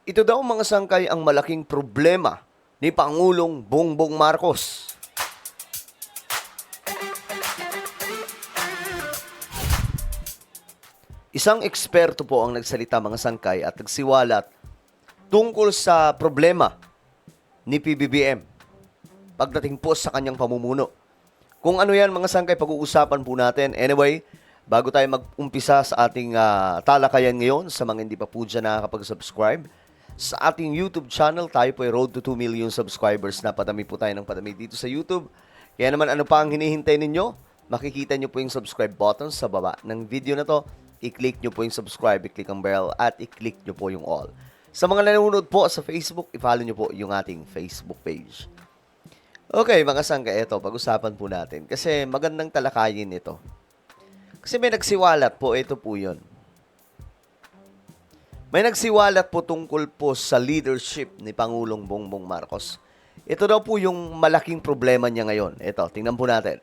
Ito daw mga sangkay ang malaking problema ni Pangulong Bongbong Marcos. Isang eksperto po ang nagsalita mga sangkay at nagsiwalat tungkol sa problema ni PBBM pagdating po sa kanyang pamumuno. Kung ano yan mga sangkay, pag-uusapan po natin. Anyway, bago tayo mag-umpisa sa ating talakayan ngayon, sa mga hindi pa po dyan nakakapag-subscribe, sa ating YouTube channel, tayo po ay road to 2 million subscribers na. Padami po tayo ng padami dito sa YouTube. Kaya naman ano pa ang hinihintay ninyo? Makikita nyo po yung subscribe button sa baba ng video na to. I-click nyo po yung subscribe, i-click ang bell, at i-click nyo po yung all. Sa mga nanonood po sa Facebook, i-follow nyo po yung ating Facebook page. Okay, mga sangkay, ito, pag-usapan po natin. Kasi magandang talakayin ito. Kasi may nagsiwalat po, ito po yun. May nagsiwalat po tungkol po sa leadership ni Pangulong Bongbong Marcos. Ito daw po yung malaking problema niya ngayon. Ito, tingnan po natin.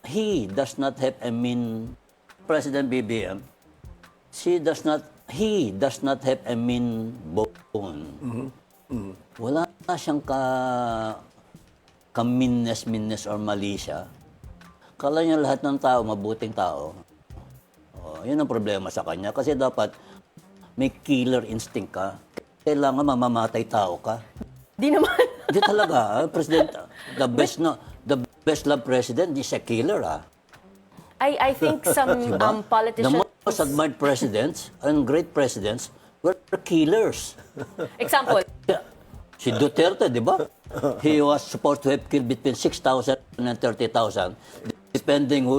He does not have, President BBM, he does not have a mean bone. Wala siyang ka-miness or mali siya. Kala niya lahat ng tao, mabuting tao. Oh, yun ang problema sa kanya. Kasi dapat may killer instinct ka. Kailangan mamamatay tao ka. Di naman. Hindi talaga, President, the best love president is a killer, ah. I think some The politicians... most admired presidents and great presidents were killers. Example. Si Duterte, di ba? He was supposed to have killed between 6,000 and 30,000, depending who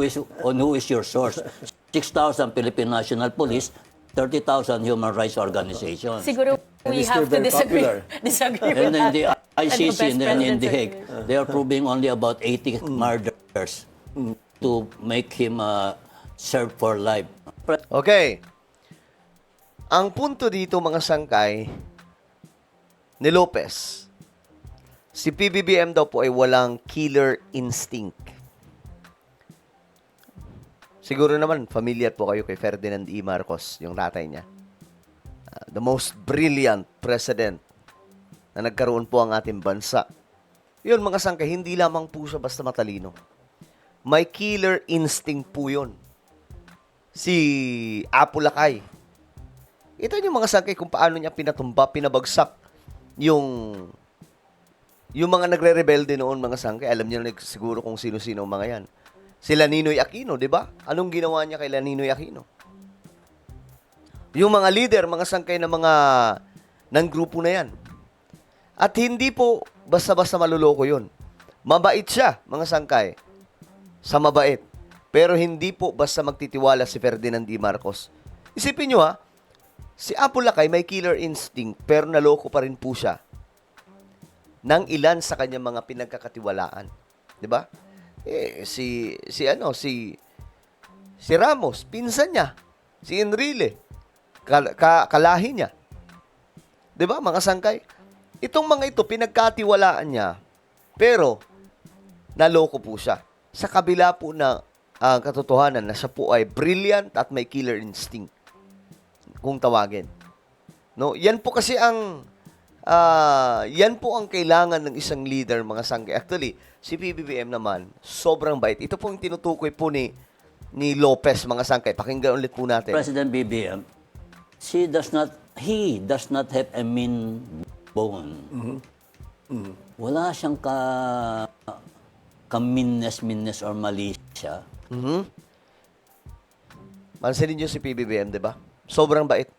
is your source. 6,000 Philippine National Police, 30,000 human rights organizations. Siguro we he's have still to very popular. disagree And with in that. the ICC And the and in The best Hague, they are proving only about 80 murders to make him serve for life. Okay. Ang punto dito mga sangkay ni Lopez, si PBBM daw po ay walang killer instinct. Siguro naman, familiar po kayo kay Ferdinand E. Marcos, yung tatay niya. The most brilliant president na nagkaroon po ang ating bansa. Yun mga sangkay, hindi lamang po siya basta matalino. May killer instinct po yun. Si Apo Lakay. Ito yung mga sangkay kung paano niya pinatumba, pinabagsak yung mga nagre-rebelde noon mga sangkay. Alam niyo na siguro kung sino-sino ang mga yan. Sila Ninoy Aquino, di ba? Anong ginawa niya kay Ninoy Aquino? Yung mga leader, mga sangkay na mga ng grupo na yan. At hindi po basta-basta maluloko yun. Mabait siya, mga sangkay. Sa mabait. Pero hindi po basta magtitiwala si Ferdinand E. Marcos. Isipin nyo si Apo Lakay may killer instinct pero naloko pa rin po siya ng ilan sa kanyang mga pinagkakatiwalaan. 'Di ba? Si Ramos, pinsan niya. Si Enrile, kalahi niya. 'Di ba, mga sangkay? Itong mga ito pinagkatiwalaan niya pero naloko po siya. Sa kabila po na ang katotohanan na siya po ay brilliant at may killer instinct kung tawagin. No, yan po kasi ang kailangan ng isang leader mga sangkay. Actually, si PBBM naman sobrang bait. Ito po yung tinutukoy po ni Lopez mga sangkay. Pakinggan ulit po natin. President BBM, he does not have a mean bone. Wala siyang ka-miness or mali siya. Pansinin niyo si PBBM, di ba? Sobrang bait.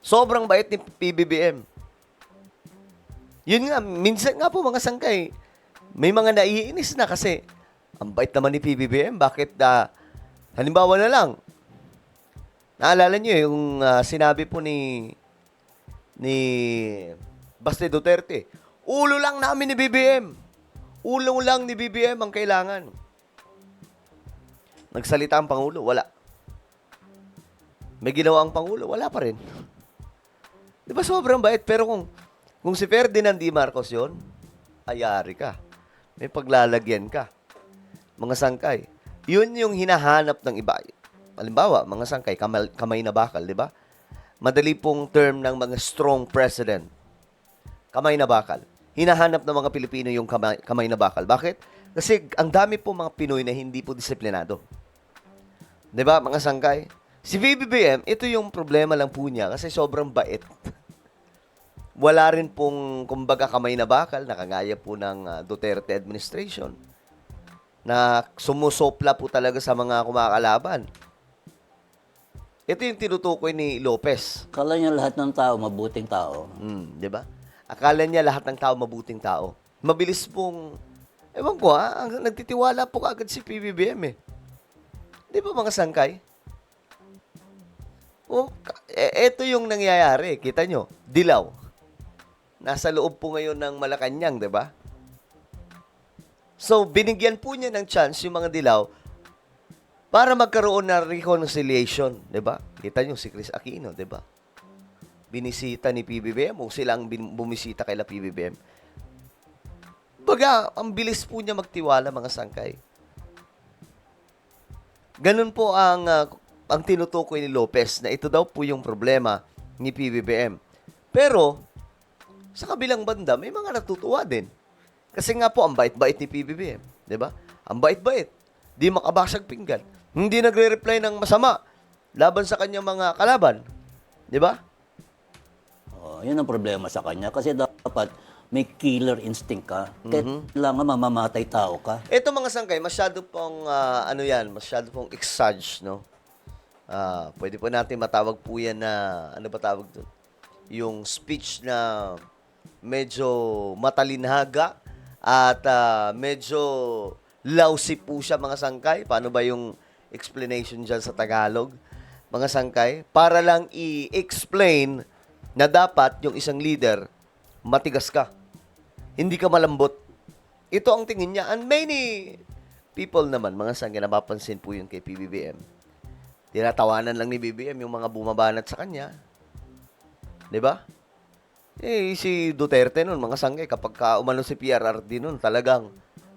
Sobrang bait ni PBBM. Yun nga, minsan nga po mga sangkay, may mga naiinis na kasi ang bait naman ni PBBM. Bakit, halimbawa na lang, naalala niyo yung sinabi po ni Baste Duterte, ulo lang namin ni BBM. Ulo lang ni BBM ang kailangan. Nagsalita ang Pangulo, wala. May ginawa ang Pangulo, wala pa rin. Di ba sobrang bait? Pero kung si Ferdinand E. Marcos yun, ayari ka. May paglalagyan ka. Mga sangkay. Yun yung hinahanap ng iba. halimbawa, mga sangkay, kamay na bakal, di ba? Madali pong term ng mga strong president. Kamay na bakal. Hinahanap ng mga Pilipino yung kamay na bakal. Bakit? Kasi ang dami po mga Pinoy na hindi po disiplinado. Di ba, mga sangkay? Si PBBM, ito yung problema lang po niya kasi sobrang bait. Wala rin pong, kumbaga, kamay na bakal, nakagaya po ng Duterte administration, na sumusopla po talaga sa mga kumakalaban. Ito yung tinutukoy ni Lopez. Kala niya lahat ng tao, mabuting tao. Di ba? Akala niya lahat ng tao mabuting tao. Mabilis pong, ewan ko nagtitiwala po agad si PBBM eh. Di ba, mga sangkay? Ito yung nangyayari. Kita nyo, dilaw. Nasa loob po ngayon ng Malacanang, di ba? So, binigyan po niya ng chance yung mga dilaw para magkaroon ng reconciliation, di ba? Kita nyo si Chris Aquino, di ba? Binisita ni PBBM o silang bumisita kay PBBM. Baga, ang bilis po niya magtiwala, mga sangkay. Ganun po ang tinutukoy ni Lopez na ito daw po yung problema ni PBBM. Pero, sa kabilang banda, may mga natutuwa din. Kasi nga po, ang bait-bait ni PBBM. Di ba? Ang bait-bait. Di makabasag pinggan. Hindi nagre-reply ng masama laban sa kanyang mga kalaban. Di ba? Oh, yun ang problema sa kanya. Kasi dapat may killer instinct ka. Kailangan mamamatay tao ka. Ito, mga sangkay, masyado pong, masyado pong exage, no? Pwede po natin matawag po yan na, ano ba tawag doon? Yung speech na medyo matalinhaga at medyo lousy po siya, mga sangkay. Paano ba yung explanation dyan sa Tagalog, mga sangkay? Para lang i-explain na dapat yung isang leader, matigas ka. Hindi ka malambot. Ito ang tingin niya. And many people naman, mga sangkay, napapansin po yun kay PBBM. Tinatawanan lang ni BBM yung mga bumabanat sa kanya. 'Di ba? Si Duterte nun, mga sangkay, kapag umano si PRRD nun, talagang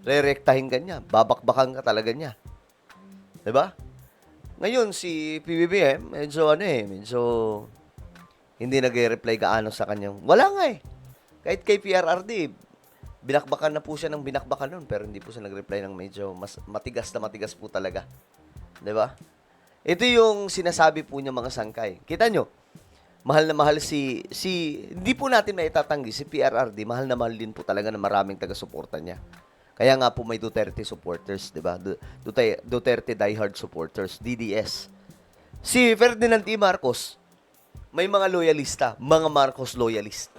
re-rektahin ka niya. Babakbakan ka talaga niya. 'Di ba? Ngayon, si PBBM, medyo hindi nag-reply gaano sa kanyang. Wala nga eh. Kahit kay PRRD, binakbakan na po siya ng binakbakan nun, pero hindi po siya nag-reply ng medyo matigas na matigas po talaga. 'Di ba? Ito yung sinasabi po niya, mga sangkay. Kita nyo, mahal na mahal hindi po natin maitatanggi, si PRRD, mahal na mahal din po talaga ng maraming taga-suporta niya. Kaya nga po may Duterte supporters, di ba? Duterte diehard supporters, DDS. Si Ferdinand E. Marcos, may mga loyalista, mga Marcos loyalist.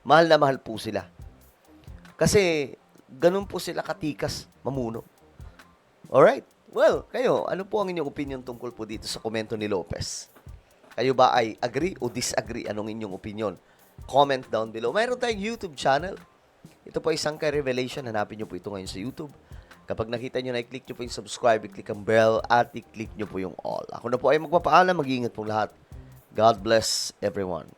Mahal na mahal po sila. Kasi, ganun po sila katikas mamuno. Alright? Well, kayo, ano po ang inyong opinion tungkol po dito sa komento ni Lopez? Kayo ba ay agree o disagree? Anong inyong opinion? Comment down below. Mayroon tayong YouTube channel. Ito po ay Sangkay Revelation. Hanapin nyo po ito ngayon sa YouTube. Kapag nakita nyo na, i-click nyo po yung subscribe, i-click ang bell, at i-click nyo po yung all. Ako na po ay magpapaalam. Mag-iingat po lahat. God bless everyone.